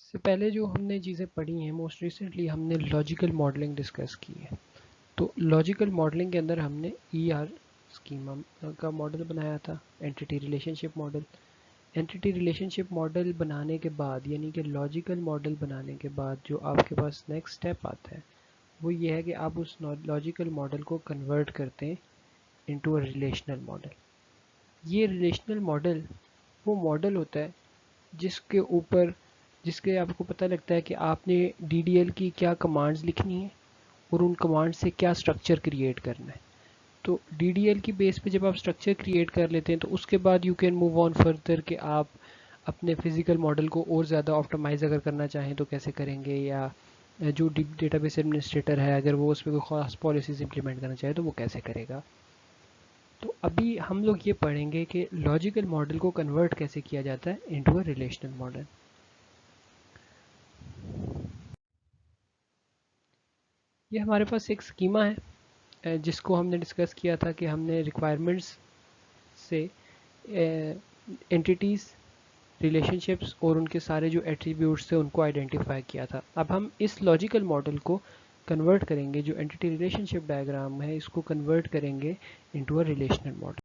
इससे पहले जो हमने चीज़ें पढ़ी हैं, मोस्ट रिसेंटली हमने लॉजिकल मॉडलिंग डिस्कस की है। तो लॉजिकल मॉडलिंग के अंदर हमने ER स्कीमा का मॉडल बनाया था, entity relationship model. Entity relationship model बनाने के बाद, यानी कि लॉजिकल मॉडल बनाने के बाद जो आपके पास नेक्स्ट स्टेप आता है वो ये है कि आप उस लॉजिकल मॉडल को कन्वर्ट करते हैं इनटू अ रिलेशनल मॉडल। ये रिलेशनल मॉडल वो मॉडल होता है जिसके आपको पता लगता है कि आपने DDL की क्या कमांड्स लिखनी है और उन कमांड से क्या स्ट्रक्चर क्रिएट करना है। तो DDL की बेस पे जब आप स्ट्रक्चर क्रिएट कर लेते हैं तो उसके बाद you can move on further कि आप अपने फिजिकल मॉडल को और ज़्यादा ऑप्टिमाइज़ अगर करना चाहें तो कैसे करेंगे, या जो डेटाबेस एडमिनिस्ट्रेटर है अगर वो उस पर कोई ख़ास पॉलिसीज़ इंप्लीमेंट करना चाहे तो वो कैसे करेगा। तो अभी हम लोग ये पढ़ेंगे कि लॉजिकल मॉडल को कन्वर्ट कैसे किया जाता है इनटू अ रिलेशनल मॉडल। ये हमारे पास एक स्कीमा है जिसको हमने डिस्कस किया था कि हमने रिक्वायरमेंट्स से एंटिटीज़, रिलेशनशिप्स और उनके सारे जो एट्रीब्यूट्स थे उनको आइडेंटिफाई किया था। अब हम इस लॉजिकल मॉडल को कन्वर्ट करेंगे, जो एंटिटी रिलेशनशिप डायग्राम है इसको कन्वर्ट करेंगे into a relational model.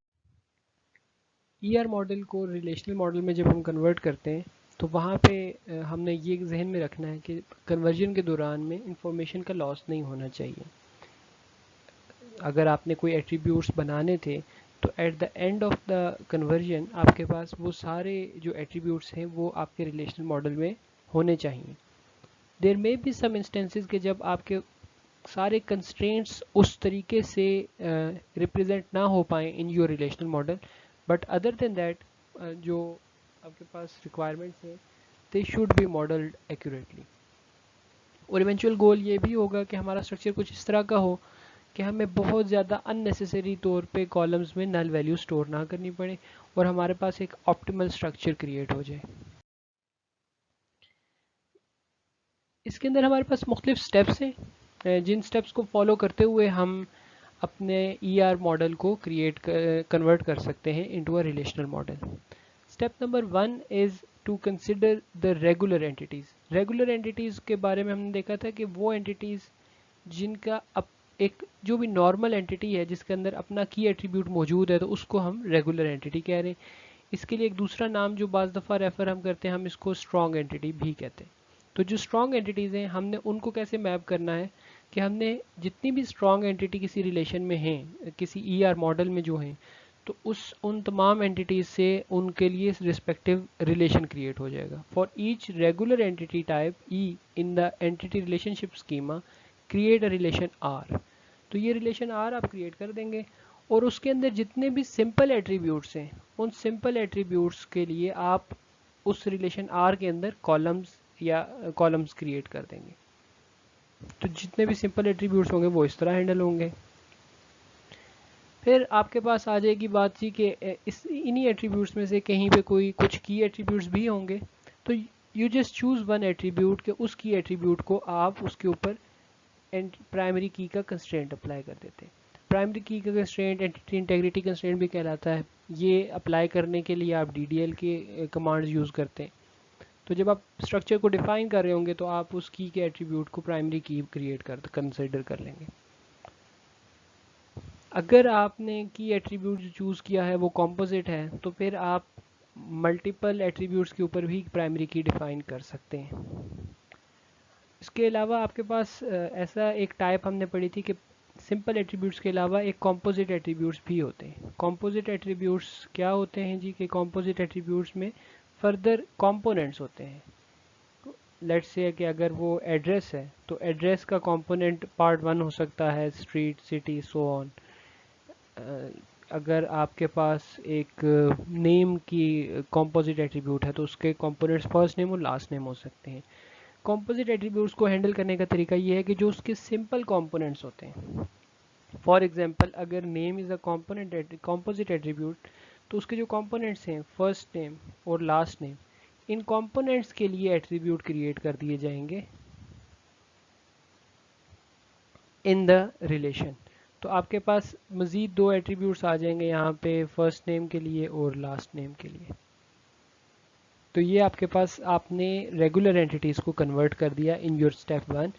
ER model को रिलेशनल मॉडल में जब हम कन्वर्ट करते हैं तो वहाँ पे हमने ये जहन में रखना है कि कन्वर्जन के दौरान में इंफॉर्मेशन का लॉस नहीं होना चाहिए। अगर आपने कोई एट्रीब्यूट्स बनाने थे तो at the end of the conversion आपके पास वो सारे जो एट्रीब्यूट्स हैं वो आपके रिलेशनल मॉडल में होने चाहिए। There may be some instances के जब आपके सारे कंस्ट्रेंट्स उस तरीके से रिप्रेजेंट ना हो पाए in your relational model, but other than that जो आपके पास रिक्वायरमेंट्स हैं they should be modelled accurately. और इवेंचुअल गोल ये भी होगा कि हमारा स्ट्रक्चर कुछ इस तरह का हो कि हमें बहुत ज़्यादा अननेसेसरी तौर पे कॉलम्स में नल वैल्यू स्टोर ना करनी पड़े और हमारे पास एक ऑप्टिमल स्ट्रक्चर क्रिएट हो जाए। इसके अंदर हमारे पास मुख्तलिफ स्टेप्स हैं जिन स्टेप्स को फॉलो करते हुए हम अपने ER मॉडल को कन्वर्ट कर सकते हैं into a relational model. Step number 1 is to consider the regular entities. Regular entities के बारे में हमने देखा था कि वो एंटिटीज़ जिनका एक जो भी नॉर्मल एंटिटी है जिसके अंदर अपना की एट्रीब्यूट मौजूद है तो उसको हम रेगुलर एंटिटी कह रहे हैं। इसके लिए एक दूसरा नाम जो बाज़ दफ़ा रेफ़र हम करते हैं, हम इसको स्ट्रॉन्ग एंटिटी भी कहते हैं। तो जो स्ट्रॉन्ग एंटिटीज़ हैं हमने उनको कैसे मैप करना है कि हमने जितनी भी स्ट्रॉन्ग एंटिटी किसी रिलेशन में हैं, किसी ER मॉडल में जो हैं, तो उन तमाम एंटिटीज़ से उनके लिए रिस्पेक्टिव रिलेशन क्रिएट हो जाएगा। For each regular entity type E in the entity relationship schema create a relation R। तो ये रिलेशन R आप क्रिएट कर देंगे और उसके अंदर जितने भी सिंपल एट्रीब्यूट्स हैं उन सिंपल एट्रीब्यूट्स के लिए आप उस रिलेशन R के अंदर कॉलम्स क्रिएट कर देंगे। तो जितने भी सिंपल एट्रीब्यूट्स होंगे वो इस तरह हैंडल होंगे। फिर आपके पास आ जाएगी बात थी कि इन्हीं एट्रीब्यूट्स में से कहीं पे कोई कुछ की एट्रीब्यूट्स भी होंगे, तो you just choose one attribute के उस की एट्रीब्यूट को आप उसके ऊपर प्राइमरी की का कंस्ट्रेंट अप्लाई कर देते हैं। प्राइमरी की का कंस्ट्रेंट एंटिटी इंटेग्रिटी कंस्ट्रेंट भी कहलाता है। ये अप्लाई करने के लिए आप DDL के कमांड्स यूज़ करते हैं। तो जब आप स्ट्रक्चर को डिफाइन कर रहे होंगे तो आप उस की के एट्रीब्यूट को प्राइमरी की क्रिएट कंसिडर कर लेंगे। अगर आपने की एट्रीब्यूट जो चूज़ किया है वो कॉम्पोजिट है तो फिर आप मल्टीपल एट्रीब्यूट्स के ऊपर भी प्राइमरी की डिफाइन कर सकते हैं। इसके अलावा आपके पास ऐसा एक टाइप हमने पढ़ी थी कि सिंपल एट्रीब्यूट्स के अलावा एक कॉम्पोजिट एट्रीब्यूट्स भी होते हैं। कॉम्पोजिट एट्रीब्यूट्स क्या होते हैं जी? कि कॉम्पोजिट एट्रीब्यूट्स में फर्दर कंपोनेंट्स होते हैं। लेट्स से कि अगर वो एड्रेस है तो एड्रेस का कंपोनेंट पार्ट 1 हो सकता है, स्ट्रीट, सिटी, सो ऑन। अगर आपके पास एक नेम की कॉम्पोजिट एट्रीब्यूट है तो उसके कंपोनेंट्स फर्स्ट नेम और लास्ट नेम हो सकते हैं। कॉम्पोजिट एट्रीब्यूट्स को हैंडल करने का तरीका ये है कि जो उसके सिंपल कंपोनेंट्स होते हैं, फॉर एग्जांपल अगर name is a composite attribute तो उसके जो कंपोनेंट्स हैं फर्स्ट नेम और लास्ट नेम, इन कंपोनेंट्स के लिए एट्रीब्यूट क्रिएट कर दिए जाएंगे इन द रिलेशन। तो आपके पास मज़ीद 2 एट्रीब्यूट्स आ जाएंगे यहाँ पे, फर्स्ट नेम के लिए और लास्ट नेम के लिए। तो ये आपके पास आपने रेगुलर एंटिटीज़ को कन्वर्ट कर दिया in your step 1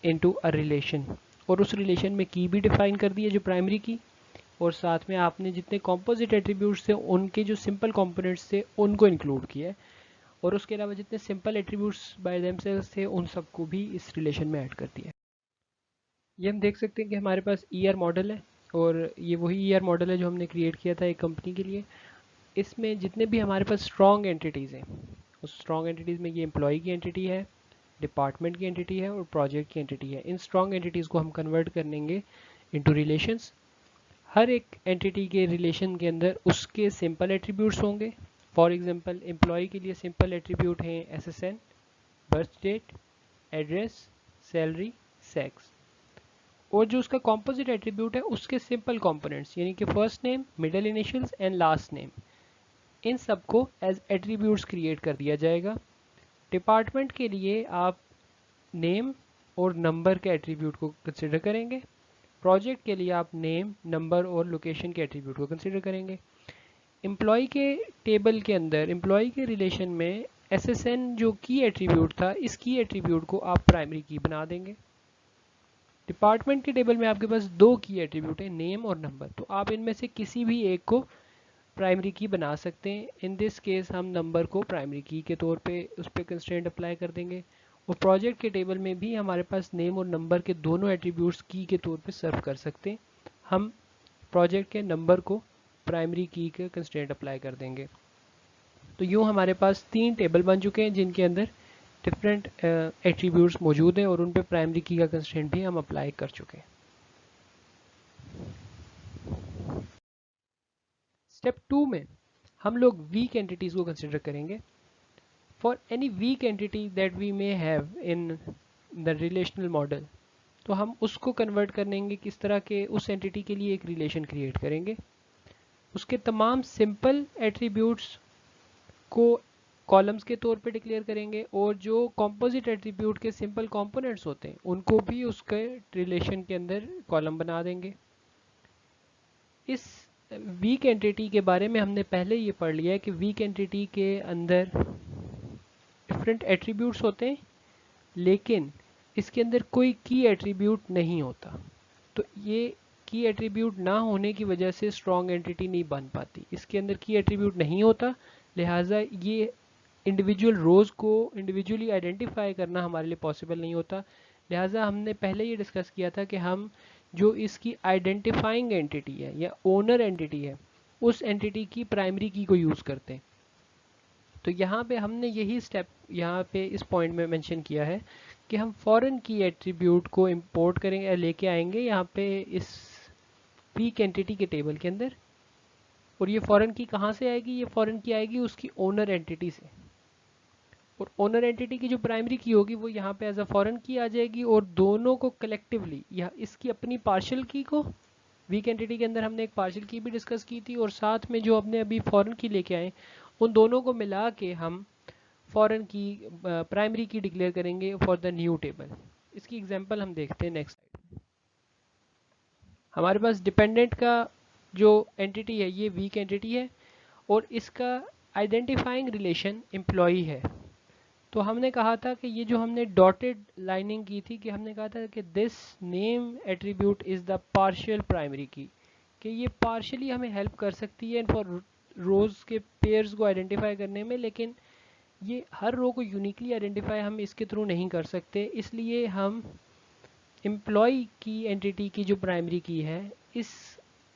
into a relation, और उस रिलेशन में की भी डिफाइन कर दी है जो प्राइमरी की, और साथ में आपने जितने कॉम्पोजिट एट्रीब्यूट्स थे उनके जो सिंपल कंपोनेंट्स थे उनको इंक्लूड किया है, और उसके अलावा जितने सिंपल एट्रीब्यूट्स बाय देमसेल्व्स थे उन सबको भी इस रिलेशन में ऐड कर दिया है। ये हम देख सकते हैं कि हमारे पास ईआर मॉडल है, और ये वही ईआर मॉडल है जो हमने क्रिएट किया था एक कंपनी के लिए। इसमें जितने भी हमारे पास स्ट्रॉन्ग एंटिटीज़ हैं, उस स्ट्रॉन्ग एंटिटीज़ में ये एम्प्लॉय की एंटिटी है, डिपार्टमेंट की एंटिटी है और प्रोजेक्ट की एंटिटी है। इन स्ट्रॉन्ग एंटिटीज़ को हम कन्वर्ट करेंगे इनटू रिलेशंस। हर एक एंटिटी के रिलेशन के अंदर उसके सिंपल एट्रीब्यूट्स होंगे। फॉर एग्जांपल एम्प्लॉय के लिए सिंपल एट्रीब्यूट हैं SSN, birth date, address, salary, sex, और जो उसका कॉम्पोजिट एट्रीब्यूट है उसके सिंपल कंपोनेंट्स यानी कि first name, middle initials and last name, इन सबको एज एट्रीब्यूट्स क्रिएट कर दिया जाएगा। डिपार्टमेंट के लिए आप नेम और नंबर के एट्रीब्यूट को कंसिडर करेंगे। प्रोजेक्ट के लिए आप नेम, नंबर और लोकेशन के एट्रीब्यूट को कंसिडर करेंगे। एम्प्लॉय के टेबल के अंदर, एम्प्लॉय के रिलेशन में एसएसएन जो की एट्रीब्यूट था, इस की एट्रीब्यूट को आप प्राइमरी की बना देंगे। डिपार्टमेंट के टेबल में आपके पास दो की एट्रीब्यूट है, नेम और नंबर, तो आप इनमें से किसी भी एक को प्राइमरी की बना सकते हैं। इन दिस केस हम नंबर को प्राइमरी की के तौर पे उस पर कंस्ट्रेंट अप्लाई कर देंगे। और प्रोजेक्ट के टेबल में भी हमारे पास नेम और नंबर के दोनों एट्रीब्यूट्स की के तौर पे सर्व कर सकते हैं। हम प्रोजेक्ट के नंबर को प्राइमरी की के कंस्ट्रेंट अप्लाई कर देंगे। तो यूँ हमारे पास 3 टेबल बन चुके हैं जिनके अंदर डिफरेंट एट्रीब्यूट्स मौजूद हैं, और उन पे प्राइमरी की का कंस्ट्रेंट भी हम अप्लाई कर चुके हैं। स्टेप 2 में हम लोग वीक एंटिटीज़ को कंसिडर करेंगे। For any weak entity that we may have in the relational model, तो हम उसको कन्वर्ट करेंगे किस तरह के, उस एंटिटी के लिए एक रिलेशन क्रिएट करेंगे, उसके तमाम सिंपल एट्रीब्यूट्स को कॉलम्स के तौर पे डिक्लेयर करेंगे, और जो कॉम्पोजिट एट्रीब्यूट के सिंपल कंपोनेंट्स होते हैं उनको भी उसके रिलेशन के अंदर कॉलम बना देंगे। इस वीक एंटिटी के बारे में हमने पहले ये पढ़ लिया है कि वीक एंटिटी के अंदर डिफरेंट एट्रीब्यूट्स होते हैं, लेकिन इसके अंदर कोई की एट्रीब्यूट नहीं होता। तो ये की एट्रीब्यूट ना होने की वजह से स्ट्रॉन्ग एंटिटी नहीं बन पाती। इसके अंदर की एट्रीब्यूट नहीं होता, लिहाजा ये इंडिविजुअल रोज़ को इंडिविजुअली आइडेंटिफाई करना हमारे लिए पॉसिबल नहीं होता। लिहाजा हमने पहले ये डिस्कस किया था कि हम जो इसकी आइडेंटिफाइंग एंटिटी है या ओनर एंटिटी है, उस एंटिटी की प्राइमरी की को यूज़ करते हैं। तो यहाँ पे हमने यही स्टेप यहाँ पे इस पॉइंट में मेंशन किया है कि हम फॉरेन की एट्रीब्यूट को इंपोर्ट करेंगे या लेके आएंगे यहाँ पे इस वीक एंटिटी के टेबल के अंदर। और ये फॉरेन की कहाँ से आएगी? ये फॉरेन की आएगी उसकी ओनर एंटिटी से, और ओनर एंटिटी की जो प्राइमरी की होगी वो यहाँ पे एज अ फॉरेन की आ जाएगी, और दोनों को कलेक्टिवली या इसकी अपनी पार्शियल की को, वीक एंटिटी के अंदर हमने एक पार्शियल की भी डिस्कस की थी, और साथ में जो हमने अभी फॉरेन की लेके आए उन दोनों को मिला के हम फॉरेन की प्राइमरी की डिक्लेयर करेंगे फॉर द न्यू टेबल। इसकी एग्जांपल हम देखते हैं नेक्स्ट स्लाइड में। हमारे पास डिपेंडेंट का जो एंटिटी है ये वीक एंटिटी है, और इसका आइडेंटिफाइंग रिलेशन एम्प्लॉई है। तो हमने कहा था कि ये जो हमने डॉटेड लाइनिंग की थी कि हमने कहा था कि this name attribute is the partial primary की, कि ये पार्शियली हमें हेल्प कर सकती है फॉर रोज़ के पेयर्स को आइडेंटिफाई करने में, लेकिन ये हर रो को यूनिकली आइडेंटिफाई हम इसके थ्रू नहीं कर सकते। इसलिए हम एम्प्लॉय की एंटिटी की जो प्राइमरी की है इस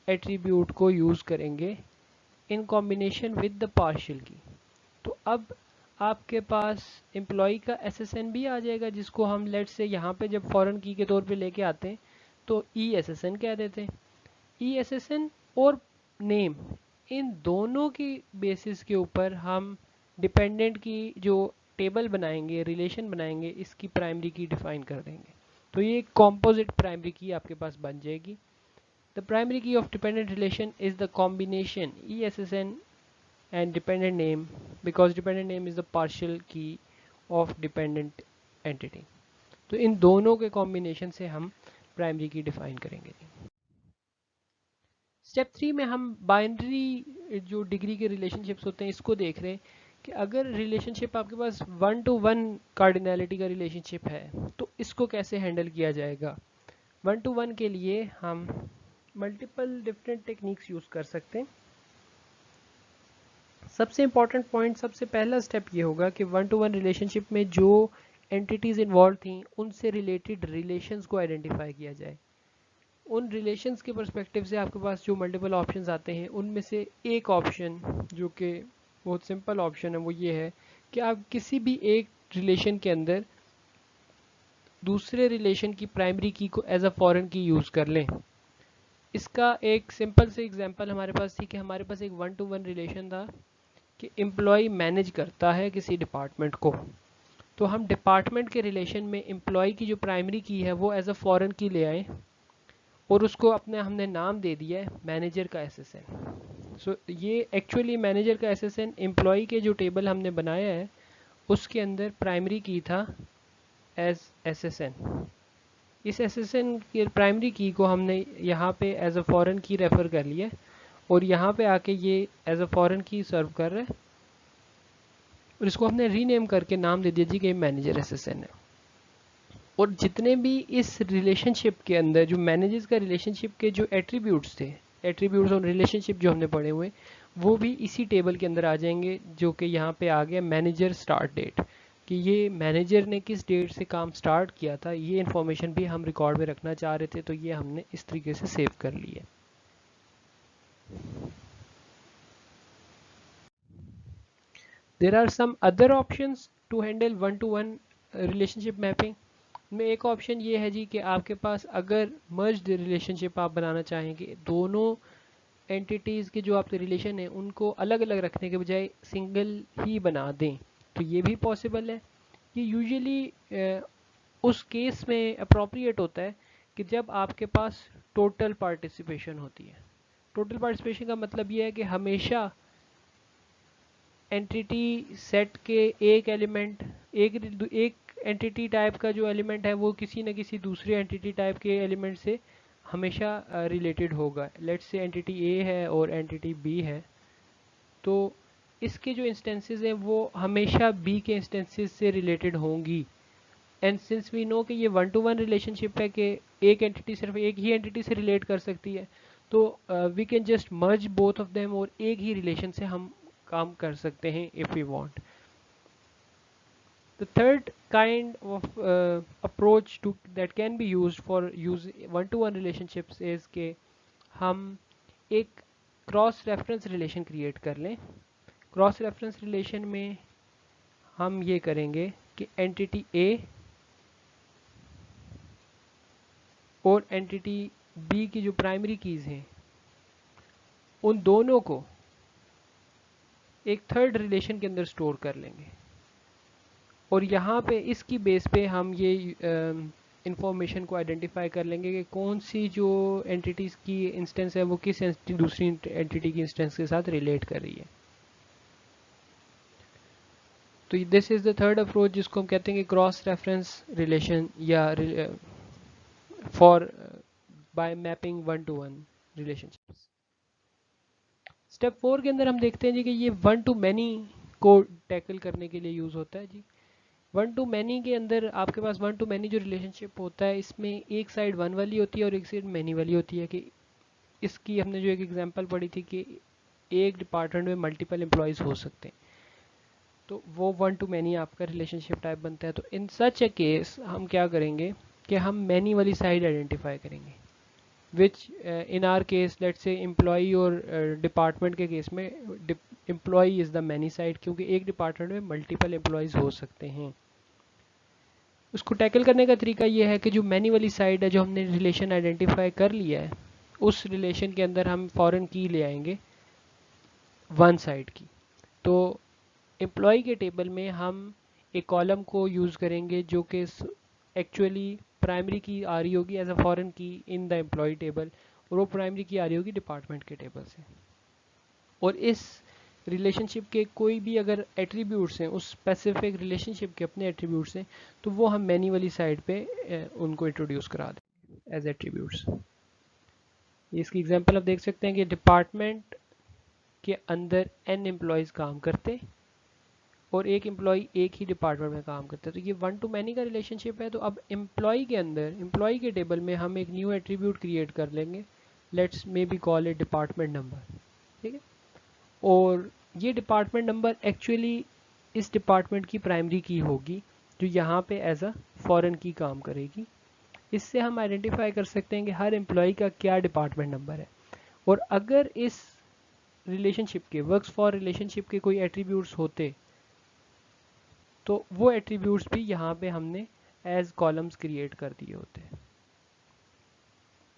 एट्रीब्यूट को यूज़ करेंगे in combination with the partial की। तो अब आपके पास एम्प्लॉय का एसएसएन भी आ जाएगा, जिसको हम लेट से यहाँ पे जब फॉरेन की के तौर पे लेके आते हैं तो ई एसएसएन कह देते हैं। ई एसएसएन और नेम, इन दोनों की बेसिस के ऊपर हम डिपेंडेंट की जो टेबल बनाएंगे, रिलेशन बनाएंगे, इसकी प्राइमरी की डिफाइन कर देंगे। तो ये कॉम्पोजिट प्राइमरी की आपके पास बन जाएगी। द प्राइमरी की of dependent relation is the combination E SSN and dependent name, because dependent name is the partial key of dependent entity। तो इन दोनों के कॉम्बिनेशन से हम प्राइमरी की डिफाइन करेंगे। स्टेप 3 में हम बाइनरी जो डिग्री के रिलेशनशिप्स होते हैं इसको देख रहे हैं कि अगर रिलेशनशिप आपके पास 1-to-1 कार्डिनैलिटी का रिलेशनशिप है तो इसको कैसे हैंडल किया जाएगा। 1-to-1 के लिए हम मल्टीपल डिफरेंट टेक्निक्स यूज़ कर सकते हैं। सबसे इम्पॉर्टेंट पॉइंट, सबसे पहला स्टेप ये होगा कि 1-to-1 रिलेशनशिप में जो एंटिटीज़ इन्वॉल्व थी उनसे रिलेटेड रिलेशंस को आइडेंटिफाई किया जाए। उन रिलेशंस के पर्सपेक्टिव से आपके पास जो मल्टीपल ऑप्शंस आते हैं उनमें से एक ऑप्शन जो कि बहुत सिंपल ऑप्शन है वो ये है कि आप किसी भी एक रिलेशन के अंदर दूसरे रिलेशन की प्राइमरी की को as a foreign key use कर लें। इसका एक सिंपल से एग्जांपल हमारे पास थी कि हमारे पास एक 1-to-1 रिलेशन था कि एम्प्लॉय मैनेज करता है किसी डिपार्टमेंट को, तो हम डिपार्टमेंट के रिलेशन में एम्प्लॉय की जो प्राइमरी की है वो एज अ फॉरेन की ले आए और उसको हमने नाम दे दिया है मैनेजर का एसएसएन। सो ये एक्चुअली मैनेजर का एसएसएन एम्प्लॉय के जो टेबल हमने बनाया है उसके अंदर प्राइमरी की था एज एसएसएन। इस एसएसएन की प्राइमरी की को हमने यहाँ पे as a foreign key refer कर लिया और यहाँ पे आके ये एज अ फॉरेन की सर्व कर रहा है और इसको हमने रीनेम करके नाम दे दिया जी कि मैनेजर एसएसएन है। और जितने भी इस रिलेशनशिप के अंदर जो मैनेजर्स का रिलेशनशिप के जो एट्रीब्यूट्स थे, एट्रीब्यूट्स और रिलेशनशिप जो हमने पढ़े हुए वो भी इसी टेबल के अंदर आ जाएंगे, जो कि यहाँ पे आ गया मैनेजर स्टार्ट डेट, कि ये मैनेजर ने किस डेट से काम स्टार्ट किया था। ये इन्फॉर्मेशन भी हम रिकॉर्ड में रखना चाह रहे थे, तो ये हमने इस तरीके से सेव कर ली है। There are some other options to handle 1-to-1 relationship mapping में एक ऑप्शन ये है जी कि आपके पास अगर मर्ज्ड रिलेशनशिप आप बनाना चाहें कि दोनों एंटिटीज़ के जो आपके रिलेशन है उनको अलग अलग रखने के बजाय सिंगल ही बना दें, तो ये भी पॉसिबल है। ये यूजुअली उस केस में अप्रोप्रिएट होता है कि जब आपके पास टोटल पार्टिसिपेशन होती है। टोटल पार्टिसिपेशन का मतलब ये है कि हमेशा एंटिटी सेट के एक एलिमेंट, एक एंटिटी टाइप का जो एलिमेंट है वो किसी न किसी दूसरे एंटिटी टाइप के एलिमेंट से हमेशा रिलेटेड होगा। लेट्स से एंटिटी ए है और एंटिटी बी है, तो इसके जो इंस्टेंसेस हैं वो हमेशा बी के इंस्टेंसेस से रिलेटेड होंगी। एंड सिंस वी नो कि ये 1-to-1 रिलेशनशिप है कि एक एंटिटी सिर्फ एक ही एंटिटी से रिलेट कर सकती है, तो we can just merge both of them और एक ही रिलेशन से हम काम कर सकते हैं if we want. The third kind of approach to that can be used for use 1-to-1 relationships is कि हम एक क्रॉस रेफरेंस रिलेशन क्रिएट कर लें। क्रॉस रेफरेंस रिलेशन में हम ये करेंगे कि एंटिटी ए और एंटिटी बी की जो प्राइमरी कीज़ हैं उन दोनों को एक थर्ड रिलेशन के अंदर स्टोर कर लेंगे और यहाँ पे इसकी बेस पे हम ये इंफॉर्मेशन को आइडेंटिफाई कर लेंगे कि कौन सी जो एंटिटीज़ की इंस्टेंस है वो किस दूसरी एंटिटी की इंस्टेंस के साथ रिलेट कर रही है। तो this is the third approach जिसको हम कहते हैं कि क्रॉस रेफरेंस रिलेशन या for by mapping 1-to-1 relationships. Step 4 के अंदर हम देखते हैं जी कि ये 1-to-many को टैकल करने के लिए यूज़ होता है जी। 1-to-many के अंदर आपके पास 1-to-many जो रिलेशनशिप होता है इसमें एक साइड 1 वाली होती है और एक साइड मैनी वाली होती है। कि इसकी हमने जो एक एग्जांपल पढ़ी थी कि एक डिपार्टमेंट में मल्टीपल एम्प्लॉयज़ हो सकते हैं, तो वो 1-to-many आपका रिलेशनशिप टाइप बनता है। तो इन सच ए केस हम क्या करेंगे कि हम मैनी वाली साइड आइडेंटिफाई करेंगे, which in our case let's say employee और डिपार्टमेंट के केस में employee is the many side, क्योंकि एक डिपार्टमेंट में मल्टीपल एम्प्लॉयज़ हो सकते हैं। उसको टैकल करने का तरीका ये है कि जो मैनी वाली साइड है जो हमने रिलेशन आइडेंटिफाई कर लिया है उस रिलेशन के अंदर हम फॉरेन की ले आएंगे वन साइड की। तो एम्प्लॉय के टेबल में हम एक कॉलम को यूज़ करेंगे जो कि एक्चुअली प्राइमरी की आ रही होगी एज अ फॉरेन की इन द एम्प्लॉय टेबल और वो प्राइमरी की आ रही होगी डिपार्टमेंट के टेबल से। और इस रिलेशनशिप के कोई भी अगर एट्रीब्यूट्स हैं उस स्पेसिफिक रिलेशनशिप के अपने एट्रीब्यूट्स हैं तो वो हम मैनी वाली साइड पे उनको इंट्रोड्यूस करा दें एज एट्रीब्यूट्स। इसकी एग्जांपल आप देख सकते हैं कि डिपार्टमेंट के अंदर n एम्प्लॉयज़ काम करते और एक एम्प्लॉय एक ही डिपार्टमेंट में काम करता है। तो ये वन टू मैनी का रिलेशनशिप है। तो अब एम्प्लॉय के अंदर, एम्प्लॉय के टेबल में हम एक न्यू एट्रीब्यूट क्रिएट कर लेंगे, let's may be call it department number, ठीक है। और ये डिपार्टमेंट नंबर एक्चुअली इस डिपार्टमेंट की प्राइमरी की होगी, जो यहाँ पे एज अ फॉरेन की काम करेगी। इससे हम आइडेंटिफाई कर सकते हैं कि हर एम्प्लॉय का क्या डिपार्टमेंट नंबर है। और अगर इस रिलेशनशिप के, वर्क्स फॉर रिलेशनशिप के कोई एट्रीब्यूट्स होते, तो वो एट्रीब्यूट्स भी यहाँ पे हमने एज कॉलम्स क्रिएट कर दिए होते हैं।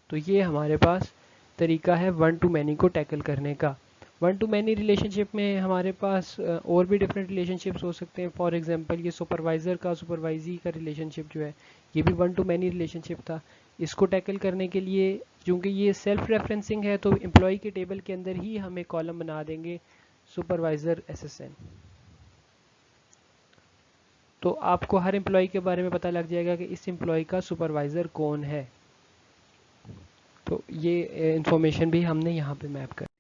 तो ये हमारे पास तरीका है वन टू मैनी को टैकल करने का। वन टू मैनी रिलेशनशिप में हमारे पास और भी डिफरेंट रिलेशनशिप्स हो सकते हैं। फॉर एग्जांपल ये सुपरवाइज़र का सुपरवाइजी का रिलेशनशिप जो है, ये भी वन टू मैनी रिलेशनशिप था। इसको टैकल करने के लिए, क्योंकि ये सेल्फ रेफरेंसिंग है, तो एम्प्लॉय के टेबल के अंदर ही हम एक कॉलम बना देंगे सुपरवाइज़र SSN। तो आपको हर एम्प्लॉय के बारे में पता लग जाएगा कि इस एम्प्लॉय का सुपरवाइज़र कौन है। तो ये इंफॉर्मेशन भी हमने यहाँ पे मैप कर दी।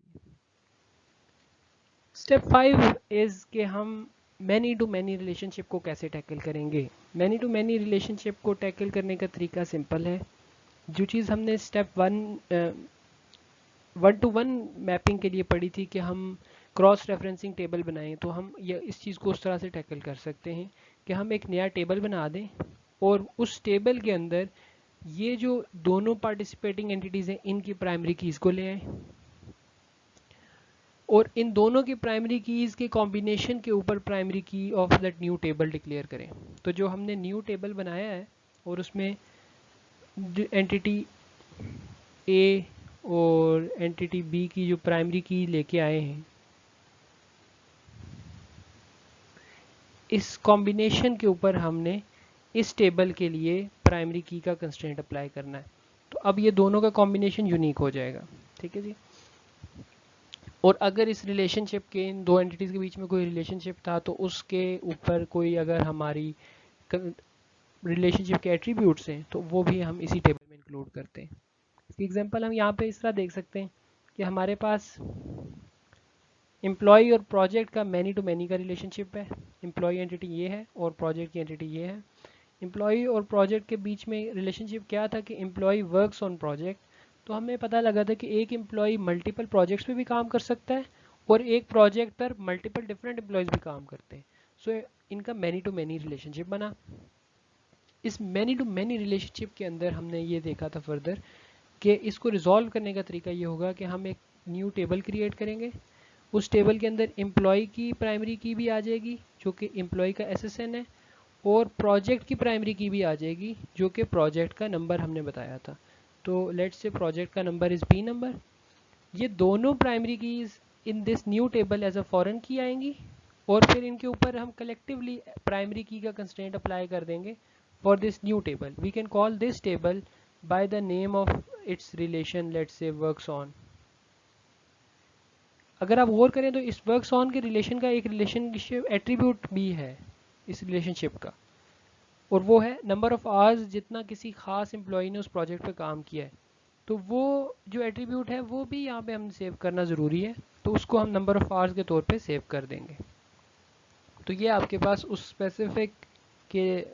स्टेप 5 इज़ कि हम मैनी टू मैनी रिलेशनशिप को कैसे टैकल करेंगे। मैनी टू मैनी रिलेशनशिप को टैकल करने का तरीका सिंपल है। जो चीज़ हमने स्टेप 1 टू 1 मैपिंग के लिए पढ़ी थी कि हम क्रॉस रेफरेंसिंग टेबल बनाएं, तो हम ये इस चीज़ को उस तरह से टैकल कर सकते हैं कि हम एक नया टेबल बना दें और उस टेबल के अंदर ये जो दोनों पार्टिसिपेटिंग एंटिटीज़ हैं, इनकी प्राइमरी कीज़ को ले आएँ और इन दोनों की प्राइमरी कीज़ के कॉम्बिनेशन के ऊपर प्राइमरी की of that new table declare करें। तो जो हमने न्यू टेबल बनाया है और उसमें एंटिटी ए और एंटिटी बी की जो प्राइमरी की लेके आए हैं, इस कॉम्बिनेशन के ऊपर हमने इस टेबल के लिए प्राइमरी की का कंस्ट्रेंट अप्लाई करना है। तो अब ये दोनों का कॉम्बिनेशन यूनिक हो जाएगा, ठीक है जी। और अगर इस रिलेशनशिप के, इन दो एंटिटीज़ के बीच में कोई रिलेशनशिप था, तो उसके ऊपर कोई अगर हमारी रिलेशनशिप के एट्रीब्यूट्स हैं, तो वो भी हम इसी टेबल में इंक्लूड करते हैं। इसकी एग्जांपल हम यहाँ पे इस तरह देख सकते हैं कि हमारे पास एम्प्लॉय और प्रोजेक्ट का मैनी टू मैनी का रिलेशनशिप है। एम्प्लॉय एंटिटी ये है और प्रोजेक्ट की एंटिटी ये है। एम्प्लॉय और प्रोजेक्ट के बीच में रिलेशनशिप क्या था कि एम्प्लॉय वर्क्स ऑन प्रोजेक्ट। तो हमें पता लगा था कि एक एम्प्लॉय मल्टीपल प्रोजेक्ट्स पे भी काम कर सकता है और एक प्रोजेक्ट पर मल्टीपल डिफरेंट एम्प्लॉयज़ भी काम करते हैं। सो इनका मैनी टू मैनी रिलेशनशिप बना। इस मैनी टू मैनी रिलेशनशिप के अंदर हमने ये देखा था फर्दर कि इसको रिजॉल्व करने का तरीका ये होगा कि हम एक न्यू टेबल क्रिएट करेंगे। उस टेबल के अंदर एम्प्लॉय की प्राइमरी की भी आ जाएगी जो कि एम्प्लॉय का SSN है, और प्रोजेक्ट की प्राइमरी की भी आ जाएगी जो कि प्रोजेक्ट का नंबर हमने बताया था। तो लेट्स से प्रोजेक्ट का नंबर इज़ P नंबर। ये दोनों primary keys in this new table as a foreign key आएंगी और फिर इनके ऊपर हम कलेक्टिवली प्राइमरी की का कंस्ट्रेंट अप्लाई कर देंगे for this new table. We can call this table by the name of its relation, let's say works on. अगर आप गौर करें तो इस वर्क्स ऑन के रिलेशन का एक रिलेशनशिप एट्रीब्यूट भी है इस रिलेशनशिप का, और वो है नंबर ऑफ आवर्स जितना किसी खास एम्प्लॉय ने उस प्रोजेक्ट पे काम किया है। तो वो जो एट्रीब्यूट है वो भी यहाँ पे हम सेव करना ज़रूरी है, तो उसको हम नंबर ऑफ आवर्स के तौर पे सेव कर देंगे। तो ये आपके पास उस स्पेसिफिक के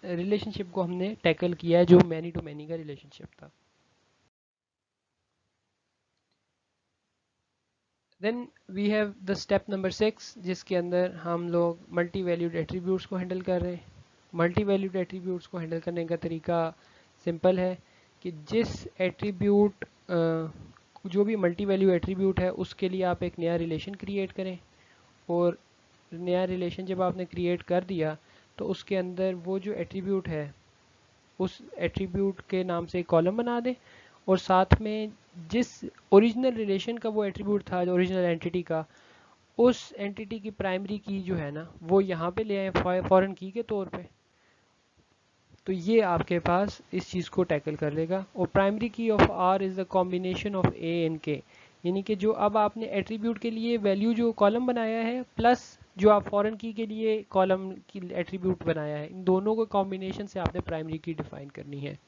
रिलेशनशिप को हमने टैकल किया है जो मैनी टू मैनी का रिलेशनशिप था। Then we have the step number 6 जिसके अंदर हम लोग मल्टी वैल्यूड एट्रीब्यूट्स को हैंडल कर रहे हैं। मल्टी वैल्यूड एट्रीब्यूट्स को हैंडल करने का तरीका सिंपल है कि जिस एट्रीब्यूट जो भी मल्टी वैल्यू एट्रीब्यूट है उसके लिए आप एक नया रिलेशन क्रिएट करें, और नया रिलेशन जब आपने क्रिएट कर दिया तो उसके अंदर वो जो एट्रीब्यूट है उस एट्रीब्यूट के नाम से एक कॉलम बना दें, और साथ में जिस ओरिजिनल रिलेशन का वो एट्रीब्यूट था, जो ओरिजिनल एंटिटी का, उस एंटिटी की प्राइमरी की जो है ना वो यहाँ पे ले आए फॉरेन की के तौर पे। तो ये आपके पास इस चीज़ को टैकल कर लेगा। और प्राइमरी की of R is the combination of A and K, यानी कि जो अब आपने एट्रीब्यूट के लिए वैल्यू जो कॉलम बनाया है प्लस जो आप फॉरेन की के लिए कॉलम की एट्रीब्यूट बनाया है, इन दोनों को कॉम्बिनेशन से आपने प्राइमरी की डिफाइन करनी है।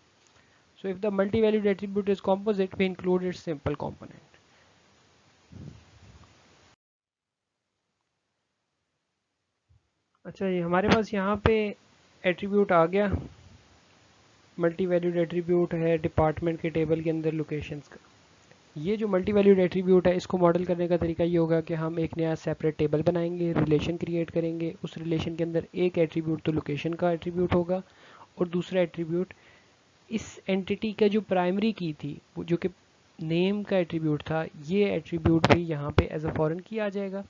So if the multi valued attribute is composite, we include its simple component. अच्छा, ये हमारे पास यहाँ पे एट्रीब्यूट आ गया, मल्टी वैल्यूड एट्रीब्यूट है डिपार्टमेंट के टेबल के अंदर लोकेशंस का। ये जो मल्टी वैल्यूड एट्रीब्यूट है, इसको मॉडल करने का तरीका ये होगा कि हम एक नया सेपरेट टेबल बनाएंगे, रिलेशन क्रिएट करेंगे। उस रिलेशन के अंदर एक एट्रीब्यूट तो लोकेशन का एट्रीब्यूट होगा और दूसरा एट्रीब्यूट इस एंटिटी का जो प्राइमरी की थी, जो कि नेम का एट्रीब्यूट था, ये एट्रीब्यूट भी यहाँ पे एज अ फॉरेन की आ जाएगा।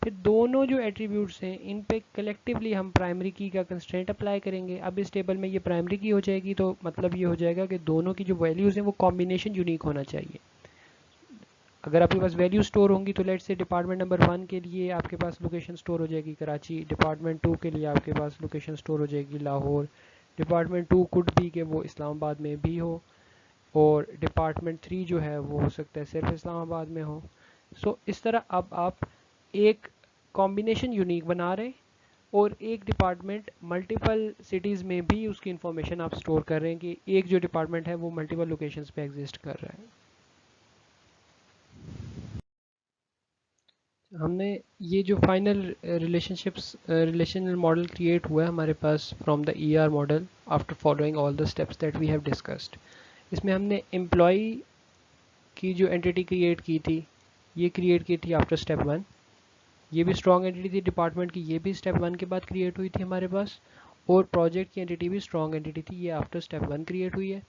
फिर दोनों जो एट्रीब्यूट्स हैं इन पे कलेक्टिवली हम प्राइमरी की का कंस्ट्रेंट अप्लाई करेंगे। अब इस टेबल में ये प्राइमरी की हो जाएगी, तो मतलब ये हो जाएगा कि दोनों की जो वैल्यूज़ हैं वो कॉम्बिनेशन यूनिक होना चाहिए। अगर आपके पास वैल्यू स्टोर होंगी तो लेट से डिपार्टमेंट नंबर 1 के लिए आपके पास लोकेशन स्टोर हो जाएगी कराची, डिपार्टमेंट 2 के लिए आपके पास लोकेशन स्टोर हो जाएगी लाहौर, डिपार्टमेंट 2 कुड भी कि वो इस्लामाबाद में भी हो, और डिपार्टमेंट 3 जो है वो हो सकता है सिर्फ इस्लामाबाद में हो। सो इस तरह अब आप एक कॉम्बिनेशन यूनिक बना रहे हैं और एक डिपार्टमेंट मल्टीपल सिटीज़ में भी उसकी इंफॉर्मेशन आप स्टोर कर रहे हैं कि एक जो डिपार्टमेंट है वो मल्टीपल लोकेशंस पे एग्जिस्ट कर रहा है। हमने ये जो फाइनल रिलेशनल मॉडल क्रिएट हुआ है हमारे पास from the ER model after following all the steps that we have discussed, इसमें हमने एम्प्लॉय की जो एंटिटी क्रिएट की थी ये क्रिएट की थी आफ्टर स्टेप 1। ये भी स्ट्रॉन्ग एंटिटी थी डिपार्टमेंट की, ये भी स्टेप 1 के बाद क्रिएट हुई थी हमारे पास। और प्रोजेक्ट की एंटिटी भी स्ट्रॉन्ग एंटिटी थी, ये आफ्टर स्टेप 1 क्रिएट हुई है।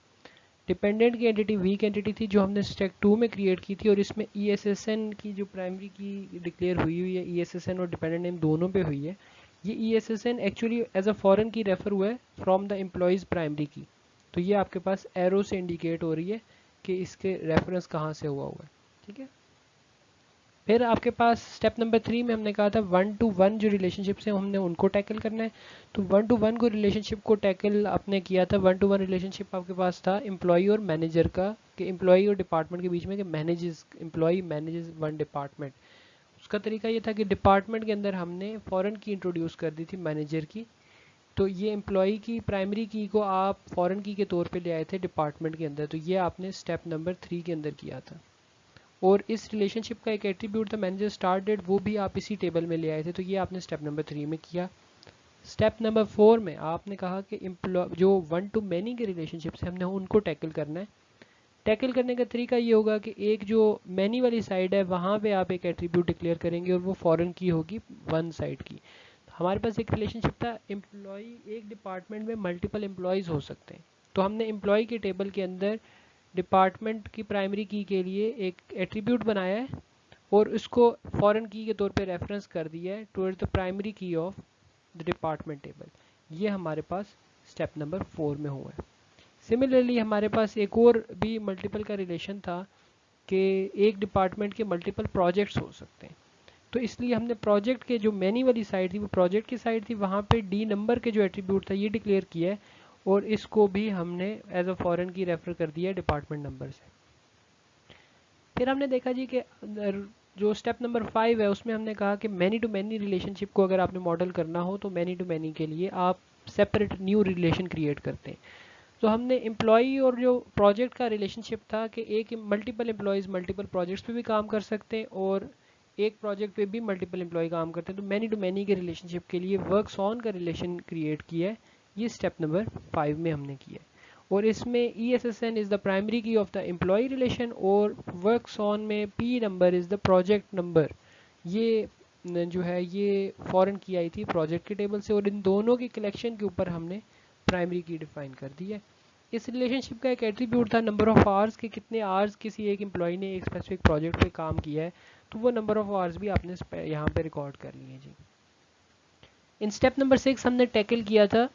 डिपेंडेंट की एंटिटी वीक एंटिटी थी जो हमने स्टेप 2 में क्रिएट की थी, और इसमें ESSN की जो प्राइमरी की डिक्लेयर हुई है, ESSN और डिपेंडेंट नेम दोनों पे हुई है। ये ESSN actually as a foreign key refer हुआ है फ्रॉम द एम्प्लॉयज़ प्राइमरी की, तो ये आपके पास एरो से इंडिकेट हो रही है कि इसके रेफरेंस कहाँ से हुआ है। ठीक है, फिर आपके पास स्टेप नंबर 3 में हमने कहा था 1 to 1 जो रिलेशनशिप्स हैं हमने उनको टैकल करना है। तो 1 to 1 को रिलेशनशिप को टैकल आपने किया था। 1 to 1 रिलेशनशिप आपके पास था एम्प्लॉय और मैनेजर का, कि एम्प्लॉय और डिपार्टमेंट के बीच में, कि manages employ manages one department. उसका तरीका ये था कि डिपार्टमेंट के अंदर हमने फॉरेन की इंट्रोड्यूस कर दी थी मैनेजर की, तो ये एम्प्लॉय की प्राइमरी की को आप फॉरेन की के तौर पे ले आए थे डिपार्टमेंट के अंदर, तो ये आपने स्टेप नंबर 3 के अंदर किया था। और इस रिलेशनशिप का एक एट्रीब्यूट था मैनेजर स्टार्ट डेट, वो भी आप इसी टेबल में ले आए थे, तो ये आपने स्टेप नंबर 3 में किया। स्टेप नंबर 4 में आपने कहा कि एम्प्लॉय जो 1 to many के रिलेशनशिप्स हैं हमने उनको टैकल करना है। टैकल करने का तरीका ये होगा कि एक जो मैनी वाली साइड है वहाँ पे आप एक एट्रीब्यूट डिक्लेयर करेंगे और वो फॉरेन की होगी वन साइड की। हमारे पास एक रिलेशनशिप था एम्प्लॉय, एक डिपार्टमेंट में मल्टीपल एम्प्लॉयज़ हो सकते हैं, तो हमने एम्प्लॉय के टेबल के अंदर डिपार्टमेंट की प्राइमरी की के लिए एक एट्रीब्यूट बनाया है और इसको फॉरेन की के तौर पे रेफरेंस कर दिया है टुवर्ड्स द प्राइमरी की ऑफ द डिपार्टमेंट टेबल। ये हमारे पास स्टेप नंबर 4 में हुआ है। सिमिलरली हमारे पास एक और भी मल्टीपल का रिलेशन था कि एक डिपार्टमेंट के मल्टीपल प्रोजेक्ट्स हो सकते हैं, तो इसलिए हमने प्रोजेक्ट के जो मैनी वाली साइड थी वो प्रोजेक्ट की साइड थी, वहाँ पे डी नंबर के जो एट्रीब्यूट था ये डिक्लेयर किया है और इसको भी हमने as a foreign key refer कर दिया है डिपार्टमेंट नंबर से। फिर हमने देखा जी कि जो स्टेप नंबर 5 है उसमें हमने कहा कि मैनी टू मैनी रिलेशनशिप को अगर आपने मॉडल करना हो तो मैनी टू मैनी के लिए आप सेपरेट न्यू रिलेशन क्रिएट करते हैं। तो हमने एम्प्लॉई और जो प्रोजेक्ट का रिलेशनशिप था कि एक मल्टीपल एम्प्लॉयज़ मल्टीपल प्रोजेक्ट्स पे भी काम कर सकते हैं और एक प्रोजेक्ट पे भी मल्टीपल एम्प्लॉय काम करते हैं, तो मैनी टू मैनी के रिलेशनशिप के लिए वर्क्स ऑन का रिलेशन क्रिएट किया है। ये स्टेप नंबर 5 में हमने किया है और इसमें ESSN इज़ द प्राइमरी की ऑफ द एम्प्लॉय रिलेशन और वर्क्स ऑन में P number is the project number. ये जो है ये फॉरेन की आई थी प्रोजेक्ट के टेबल से और इन दोनों की कलेक्शन के ऊपर हमने प्राइमरी की डिफाइन कर दी है। इस रिलेशनशिप का एक एट्रीब्यूट था नंबर ऑफ आवर्स, के कितने आवर्स किसी एक एम्प्लॉय ने एक स्पेसिफिक प्रोजेक्ट पे काम किया है, तो वो नंबर ऑफ आवर्स भी आपने यहाँ पे रिकॉर्ड कर लिए जी। इन स्टेप नंबर 6 हमने टैकल किया था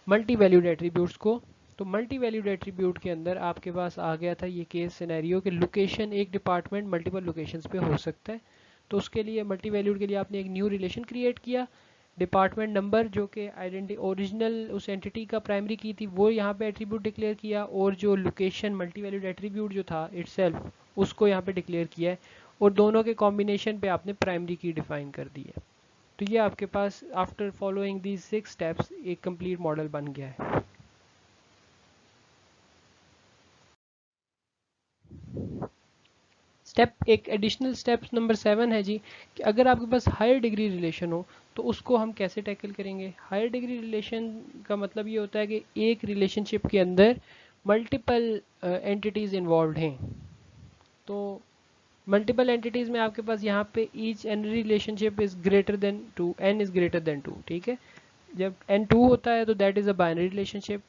मल्टी वैल्यूड एट्रीब्यूट्स को। तो मल्टी वैल्यूड एट्रीब्यूट के अंदर आपके पास आ गया था ये केस सिनेरियो कि लोकेशन, एक डिपार्टमेंट मल्टीपल लोकेशंस पे हो सकता है, तो उसके लिए मल्टी वैल्यूड के लिए आपने एक न्यू रिलेशन क्रिएट किया। डिपार्टमेंट नंबर जो कि आइडेंटिटी ओरिजिनल उस एंटिटी का प्राइमरी की थी वो यहाँ पे एट्रीब्यूट डिक्लेयर किया और जो लोकेशन मल्टी वैल्यूड एट्रीब्यूट जो था इटसेल्फ उसको यहाँ पे डिक्लेयर किया है और दोनों के कॉम्बिनेशन पे आपने प्राइमरी की डिफाइन कर दी है। तो ये आपके पास आफ्टर फॉलोइंग दीज 6 स्टेप्स एक कंप्लीट मॉडल बन गया है। स्टेप एक एडिशनल स्टेप नंबर 7 है जी कि अगर आपके पास हायर डिग्री रिलेशन हो तो उसको हम कैसे टैकल करेंगे? हायर डिग्री रिलेशन का मतलब ये होता है कि एक रिलेशनशिप के अंदर मल्टीपल एंटिटीज़ इन्वॉल्व हैं। तो मल्टीपल एंटिटीज़ में आपके पास यहाँ पे each n relationship is greater than 2, n is greater than 2, ठीक है। जब n 2 होता है तो that is a binary relationship.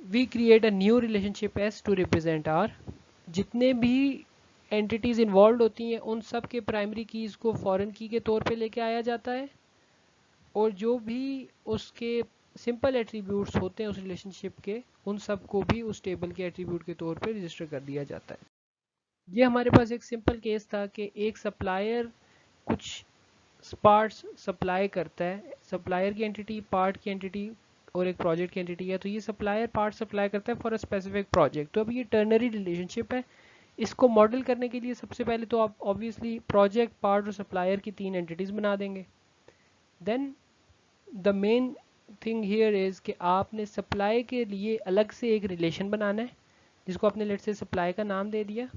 We create a new relationship s to represent r। जितने भी एंटिटीज़ इन्वॉल्व होती हैं उन सब के प्राइमरी कीज़ को फॉरेन की के तौर पे लेके आया जाता है, और जो भी उसके सिंपल एट्रीब्यूट्स होते हैं उस रिलेशनशिप के, उन सब को भी उस टेबल के एट्रीब्यूट के तौर पे रजिस्टर कर दिया जाता है। ये हमारे पास एक सिंपल केस था कि एक सप्लायर कुछ पार्ट्स सप्लाई करता है, सप्लायर की एंटिटी, पार्ट की एंटिटी और एक प्रोजेक्ट की एंटिटी है। तो ये सप्लायर पार्ट सप्लाई करता है फॉर अ स्पेसिफिक प्रोजेक्ट। तो अब ये टर्नरी रिलेशनशिप है। इसको मॉडल करने के लिए सबसे पहले तो आप ऑब्वियसली प्रोजेक्ट, पार्ट और सप्लायर की 3 एंटिटीज़ बना देंगे। Then the main thing here is कि आपने सप्लाई के लिए अलग से एक रिलेशन बनाना है, जिसको आपने लेट से सप्लाई का नाम दे दिया।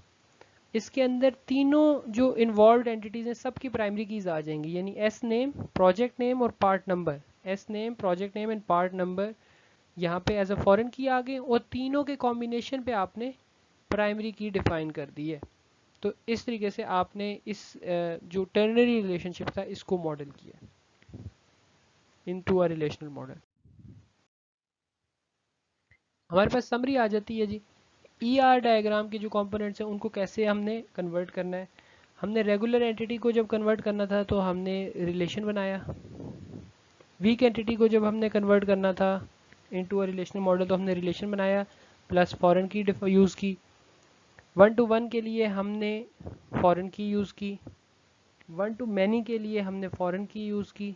इसके अंदर तीनों जो इन्वॉल्व एंटिटीज़ हैं सब की प्राइमरी कीज़ आ जाएंगी, यानी एस नेम, प्रोजेक्ट नेम और part number. S name, project name and part number यहाँ पे एज अ फॉरेन की आ गए, और तीनों के कॉम्बिनेशन पे आपने प्राइमरी की डिफाइन कर दी है। तो इस तरीके से आपने इस जो टर्नरी रिलेशनशिप था इसको मॉडल किया इनटू अ रिलेशनल मॉडल। हमारे पास समरी आ जाती है जी। ER डायग्राम के जो कंपोनेंट्स हैं उनको कैसे हमने कन्वर्ट करना है। हमने रेगुलर एंटिटी को जब कन्वर्ट करना था तो हमने रिलेशन बनाया। वीक एंटिटी को जब हमने कन्वर्ट करना था इनटू अ रिलेशनल मॉडल तो हमने रिलेशन बनाया प्लस फॉरेन की यूज़ की। 1 to 1 के लिए हमने फॉरेन की यूज़ की। 1 to मैनी के लिए हमने फॉरेन की यूज़ की।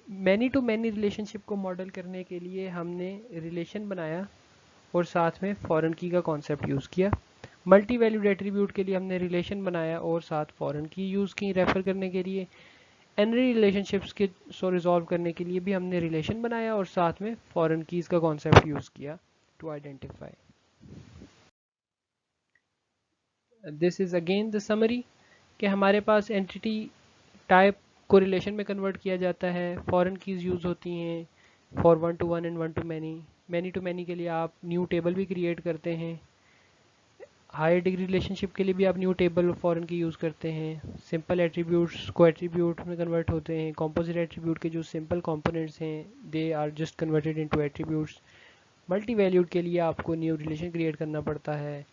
मैनी टू मैनी रिलेशनशिप को मॉडल करने के लिए हमने रिलेशन बनाया और साथ में फॉरेन की का कॉन्सेप्ट यूज़ किया। मल्टी वैल्यूड एट्रीब्यूट के लिए हमने रिलेशन बनाया और साथ फॉरेन की यूज़ की रेफर करने के लिए। एनरी रिलेशनशिप्स के रिजॉल्व करने के लिए भी हमने रिलेशन बनाया और साथ में फॉरेन कीज़ का कॉन्सेप्ट यूज़ किया to identify. This is again the summary कि हमारे पास एंटिटी टाइप को रिलेशन में कन्वर्ट किया जाता है, फॉरेन कीज़ यूज़ होती हैं for 1 to 1 and 1 to many. Many to many के लिए आप न्यू टेबल भी क्रिएट करते हैं। हायर डिग्री रिलेशनशिप के लिए भी आप new table foreign key use करते हैं। सिंपल एट्रीब्यूट्स को एट्रीब्यूट में कन्वर्ट होते हैं। कॉम्पोजिट एट्रीब्यूट के जो सिंपल कंपोनेंट्स हैं they are just converted into attributes. Multi valued के लिए आपको न्यू रिलेशन क्रिएट करना पड़ता है।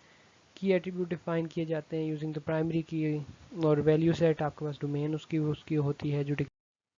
की एट्रीब्यूट डिफाइन किए जाते हैं यूजिंग द प्राइमरी की, और वैल्यू सेट आपके पास डोमेन उसकी होती है जो